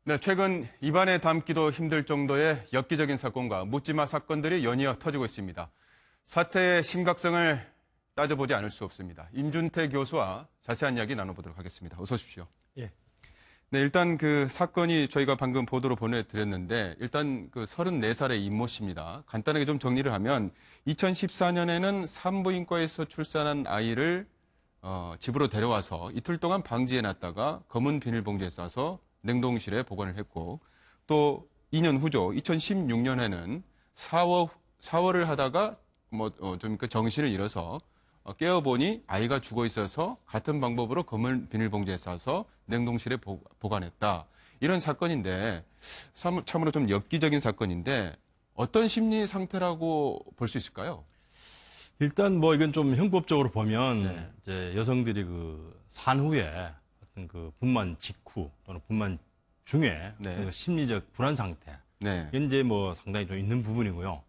네, 최근 입안에 담기도 힘들 정도의 엽기적인 사건과 묻지마 사건들이 연이어 터지고 있습니다. 사태의 심각성을 따져보지 않을 수 없습니다. 임준태 교수와 자세한 이야기 나눠보도록 하겠습니다. 어서 오십시오. 예. 네, 일단 그 사건이 저희가 방금 보도로 보내드렸는데 일단 그 34살의 임모 씨입니다. 간단하게 좀 정리를 하면 2014년에는 산부인과에서 출산한 아이를 집으로 데려와서 이틀 동안 방지해놨다가 검은 비닐봉지에 싸서 냉동실에 보관을 했고 또 2년 후죠. 2016년에는 샤워를 하다가 좀 그 정신을 잃어서 깨어보니 아이가 죽어 있어서 같은 방법으로 검은 비닐봉지에 싸서 냉동실에 보관했다. 이런 사건인데 참으로 좀 엽기적인 사건인데 어떤 심리 상태라고 볼 수 있을까요? 일단 뭐 이건 좀 형법적으로 보면 네. 이제 여성들이 그 산후에 어떤 그 분만 직후 또는 분만 중에 네. 그 심리적 불안 상태 네. 이게 이제 뭐 상당히 좀 있는 부분이고요.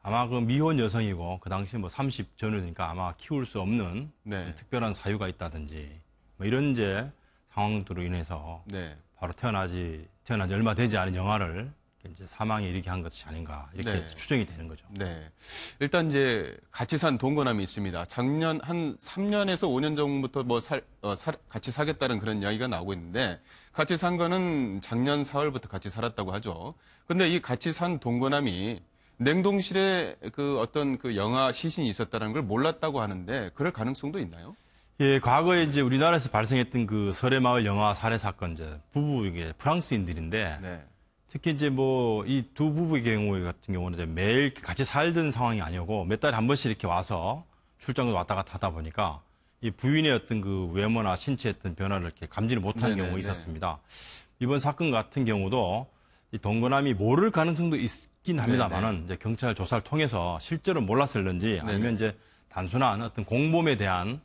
아마 그 미혼 여성이고 그 당시에 뭐 30 전후니까 아마 키울 수 없는 네. 특별한 사유가 있다든지 뭐 이런 이제 상황들로 인해서 네. 바로 태어나지 얼마 되지 않은 영아를 이제 사망에 이르게 한 것이 아닌가 이렇게 네. 추정이 되는 거죠. 네. 일단 이제 같이 산 동거남이 있습니다. 작년 한 3년에서 5년 전부터 같이 사겠다는 그런 이야기가 나오고 있는데 같이 산 거는 작년 4월부터 같이 살았다고 하죠. 근데 이 같이 산 동거남이 냉동실에 그 어떤 그 영아 시신이 있었다는 걸 몰랐다고 하는데 그럴 가능성도 있나요? 예, 과거에 이제 우리나라에서 발생했던 그 설해마을 영아 살해 사건, 이제 부부 이게 프랑스인들인데 네. 특히 이제 뭐 이 두 부부의 경우 같은 경우는 이제 매일 같이 살던 상황이 아니고 몇 달에 한 번씩 이렇게 와서 출장도 왔다 갔다 하다 보니까 이 부인의 어떤 그 외모나 신체의 어떤 변화를 이렇게 감지를 못하는 경우가 있었습니다. 이번 사건 같은 경우도 이 동거남이 모를 가능성도 있긴 합니다만은 이제 경찰 조사를 통해서 실제로 몰랐을는지 아니면 이제 단순한 어떤 공범에 대한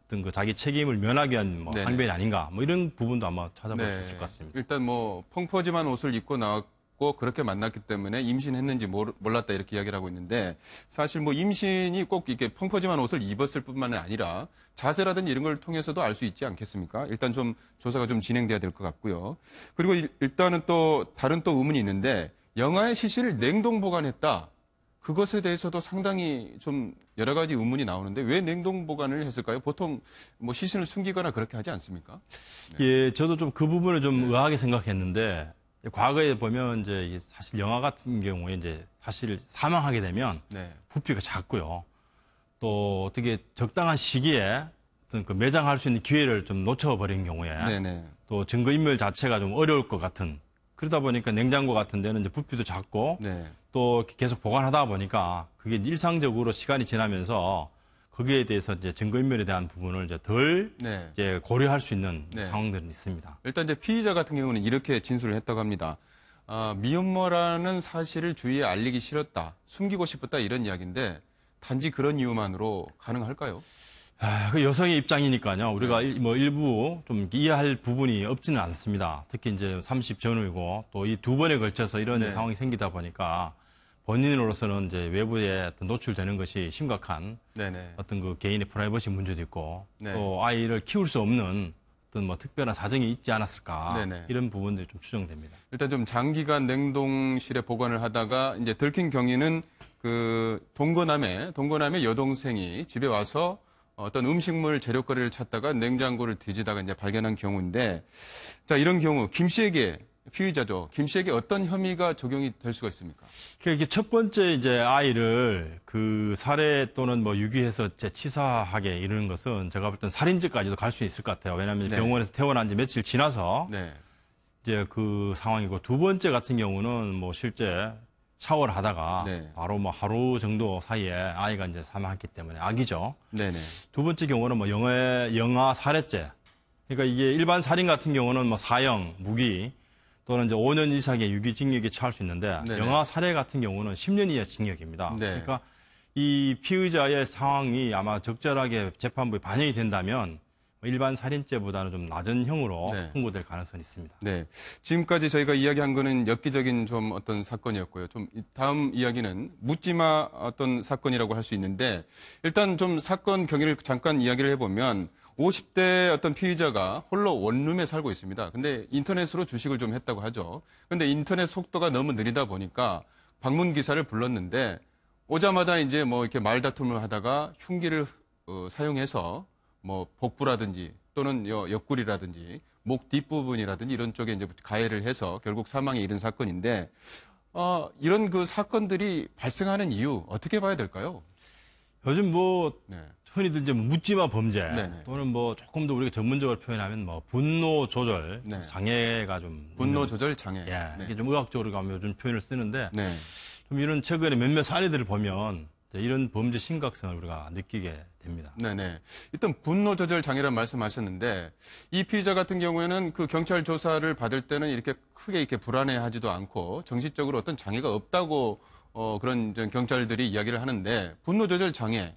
어떤 그 자기 책임을 면하기 위한 뭐 항변이 아닌가 뭐 이런 부분도 아마 찾아볼 수 있을 것 같습니다. 일단 뭐 펑퍼짐한 옷을 입고 나왔고 그렇게 만났기 때문에 임신했는지 몰랐다 이렇게 이야기를 하고 있는데 사실 뭐 임신이 꼭 이렇게 펑퍼짐한 옷을 입었을 뿐만 아니라 자세라든지 이런 걸 통해서도 알 수 있지 않겠습니까? 일단 좀 조사가 좀 진행돼야 될 것 같고요. 그리고 일단은 또 다른 또 의문이 있는데 영아의 시신을 냉동 보관했다. 그것에 대해서도 상당히 좀 여러 가지 의문이 나오는데 왜 냉동 보관을 했을까요? 보통 뭐 시신을 숨기거나 그렇게 하지 않습니까? 네. 예, 저도 좀 그 부분을 좀 의아하게 생각했는데 과거에 보면 이제 사실 영아 같은 경우에 이제 사실 사망하게 되면 부피가 작고요. 또 어떻게 적당한 시기에 어떤 그 매장할 수 있는 기회를 좀 놓쳐버린 경우에 또 증거인멸 자체가 좀 어려울 것 같은 그러다 보니까 냉장고 같은 데는 이제 부피도 작고 또 계속 보관하다 보니까 그게 일상적으로 시간이 지나면서 거기에 대해서 이제 증거인멸에 대한 부분을 이제 덜 이제 고려할 수 있는 상황들은 있습니다. 일단 이제 피의자 같은 경우는 이렇게 진술을 했다고 합니다. 미혼모라는 사실을 주위에 알리기 싫었다, 숨기고 싶었다 이런 이야기인데 단지 그런 이유만으로 가능할까요? 그 여성의 입장이니까요. 우리가 뭐 일부 좀 이해할 부분이 없지는 않습니다. 특히 이제 30 전후이고 또 이 두 번에 걸쳐서 이런 상황이 생기다 보니까 본인으로서는 이제 외부에 어떤 노출되는 것이 심각한 어떤 그 개인의 프라이버시 문제도 있고 또 아이를 키울 수 없는 어떤 뭐 특별한 사정이 있지 않았을까 이런 부분들이 좀 추정됩니다. 일단 좀 장기간 냉동실에 보관을 하다가 이제 들킨 경위는 그 동거남의 여동생이 집에 와서 어떤 음식물 재료거리를 찾다가 냉장고를 뒤지다가 이제 발견한 경우인데, 자, 이런 경우, 피의자죠. 김 씨에게 어떤 혐의가 적용이 될 수가 있습니까? 이게 첫 번째 이제 아이를 그 살해 또는 뭐 유기해서 치사하게 이르는 것은 제가 볼 땐 살인죄까지도 갈 수 있을 것 같아요. 왜냐하면 병원에서 태어난 지 며칠 지나서 이제 그 상황이고 두 번째 같은 경우는 뭐 실제 샤워를 하다가 바로 뭐 하루 정도 사이에 아이가 이제 사망했기 때문에 악이죠. 두 번째 경우는 뭐 영아 살해죄. 그러니까 이게 일반 살인 같은 경우는 뭐 사형, 무기 또는 이제 5년 이상의 유기징역에 처할 수 있는데 영아 살해 같은 경우는 10년 이하 징역입니다. 그러니까 이 피의자의 상황이 아마 적절하게 재판부에 반영이 된다면 일반 살인죄보다는 좀 낮은 형으로 선고될 가능성이 있습니다. 지금까지 저희가 이야기한 거는 엽기적인 좀 어떤 사건이었고요. 좀 다음 이야기는 묻지마 어떤 사건이라고 할 수 있는데 일단 좀 사건 경위를 잠깐 이야기를 해보면 50대 어떤 피의자가 홀로 원룸에 살고 있습니다. 근데 인터넷으로 주식을 좀 했다고 하죠. 근데 인터넷 속도가 너무 느리다 보니까 방문 기사를 불렀는데 오자마자 이제 뭐 이렇게 말다툼을 하다가 흉기를 사용해서 뭐 복부라든지 또는 옆구리라든지 목 뒷부분이라든지 이런 쪽에 이제 가해를 해서 결국 사망에 이른 사건인데 이런 그 사건들이 발생하는 이유 어떻게 봐야 될까요? 요즘 뭐 네. 흔히들 이제 묻지마 범죄 네네. 또는 뭐 조금 더 우리가 전문적으로 표현하면 뭐 분노 조절 네. 장애가 좀 분노 조절 장애. 예, 네. 이게 좀 의학적으로 가면 요즘 표현을 쓰는데 네. 좀 이런 최근에 몇몇 사례들을 보면 이런 범죄 심각성을 우리가 느끼게 됩니다. 네네. 일단 분노 조절 장애란 말씀하셨는데 이 피의자 같은 경우에는 그 경찰 조사를 받을 때는 이렇게 크게 이렇게 불안해하지도 않고 정신적으로 어떤 장애가 없다고 그런 경찰들이 이야기를 하는데 분노 조절 장애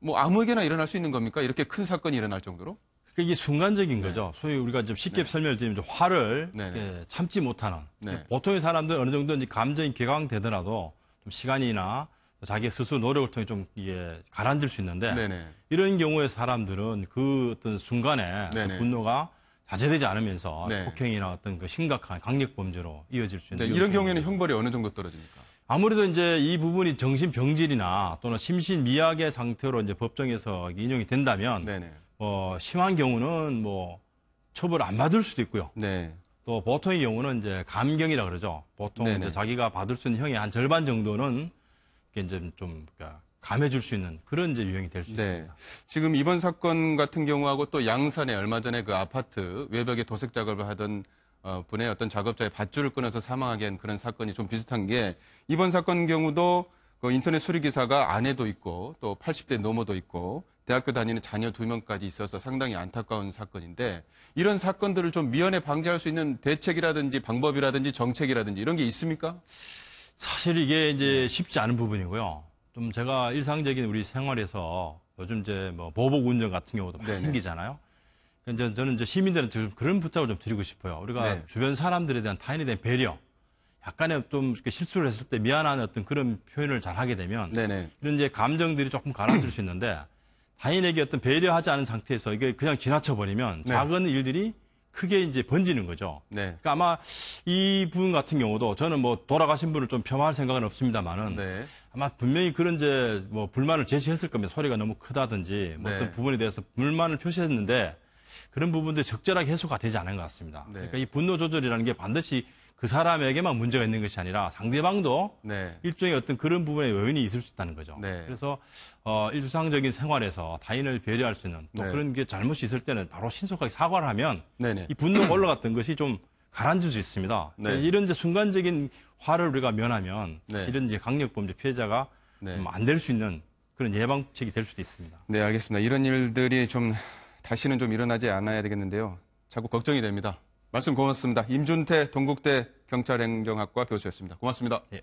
뭐 아무에게나 일어날 수 있는 겁니까? 이렇게 큰 사건이 일어날 정도로? 그러니까 이게 순간적인 네. 거죠. 소위 우리가 좀 쉽게 네. 설명을 드리면 화를 네. 이렇게 참지 못하는 네. 보통의 사람들은 어느 정도 이제 감정이 격앙되더라도 좀 시간이나 자기 스스로 노력을 통해 좀 이게 가라앉을 수 있는데 네네. 이런 경우에 사람들은 그 어떤 순간에 그 네네. 분노가 자제되지 않으면서 네. 폭행이나 어떤 그 심각한 강력 범죄로 이어질 수 있는 네, 이런 경우에는 형벌이 어느 정도 떨어집니까? 아무래도 이제 이 부분이 정신병질이나 또는 심신미약의 상태로 이제 법정에서 인용이 된다면 네네. 심한 경우는 뭐 처벌 안 받을 수도 있고요. 네. 또 보통의 경우는 이제 감경이라 그러죠. 보통 네네. 이제 자기가 받을 수 있는 형의 한 절반 정도는 이게 이제 좀 그러니까 감해줄 수 있는 그런 이제 유형이 될 수 네. 있습니다. 지금 이번 사건 같은 경우하고 또 양산에 얼마 전에 그 아파트 외벽에 도색 작업을 하던 분의 어떤 작업자의 밧줄을 끊어서 사망하게 한 그런 사건이 좀 비슷한 게 이번 사건 경우도 그 인터넷 수리 기사가 아내도 있고 또 80대 노모도 있고 대학교 다니는 자녀 2명까지 있어서 상당히 안타까운 사건인데 이런 사건들을 좀 미연에 방지할 수 있는 대책이라든지 방법이라든지 정책이라든지 이런 게 있습니까? 사실 이게 이제 쉽지 않은 부분이고요. 좀 제가 일상적인 우리 생활에서 요즘 이제 뭐 보복 운전 같은 경우도 많이 네네. 생기잖아요. 그러니까 저는 이제 시민들한테 그런 부탁을 좀 드리고 싶어요. 우리가 네. 주변 사람들에 대한 타인에 대한 배려, 약간의 좀 이렇게 실수를 했을 때 미안한 어떤 그런 표현을 잘 하게 되면 네네. 이런 이제 감정들이 조금 가라앉을 수 있는데 타인에게 어떤 배려하지 않은 상태에서 이게 그냥 지나쳐 버리면 네. 작은 일들이 크게 이제 번지는 거죠. 네. 그러니까 아마 이 분 같은 경우도 저는 뭐 돌아가신 분을 좀 폄하할 생각은 없습니다만은 네. 아마 분명히 그런 이제 뭐 불만을 제시했을 겁니다. 소리가 너무 크다든지 뭐 네. 어떤 부분에 대해서 불만을 표시했는데 그런 부분들이 적절하게 해소가 되지 않은 것 같습니다. 네. 그러니까 이 분노 조절이라는 게 반드시 그 사람에게만 문제가 있는 것이 아니라 상대방도 네. 일종의 어떤 그런 부분에 요인이 있을 수 있다는 거죠. 네. 그래서 일상적인 생활에서 타인을 배려할 수 있는 또 네. 그런 게 잘못이 있을 때는 바로 신속하게 사과를 하면 네네. 이 분노가 올라갔던 것이 좀 가라앉을 수 있습니다. 네. 이런 이제 순간적인 화를 우리가 면하면 네. 이런 이제 강력범죄 피해자가 네. 안 될 수 있는 그런 예방책이 될 수도 있습니다. 네, 알겠습니다. 이런 일들이 좀 다시는 좀 일어나지 않아야 되겠는데요. 자꾸 걱정이 됩니다. 말씀 고맙습니다. 임준태 동국대 경찰행정학과 교수였습니다. 고맙습니다. 예.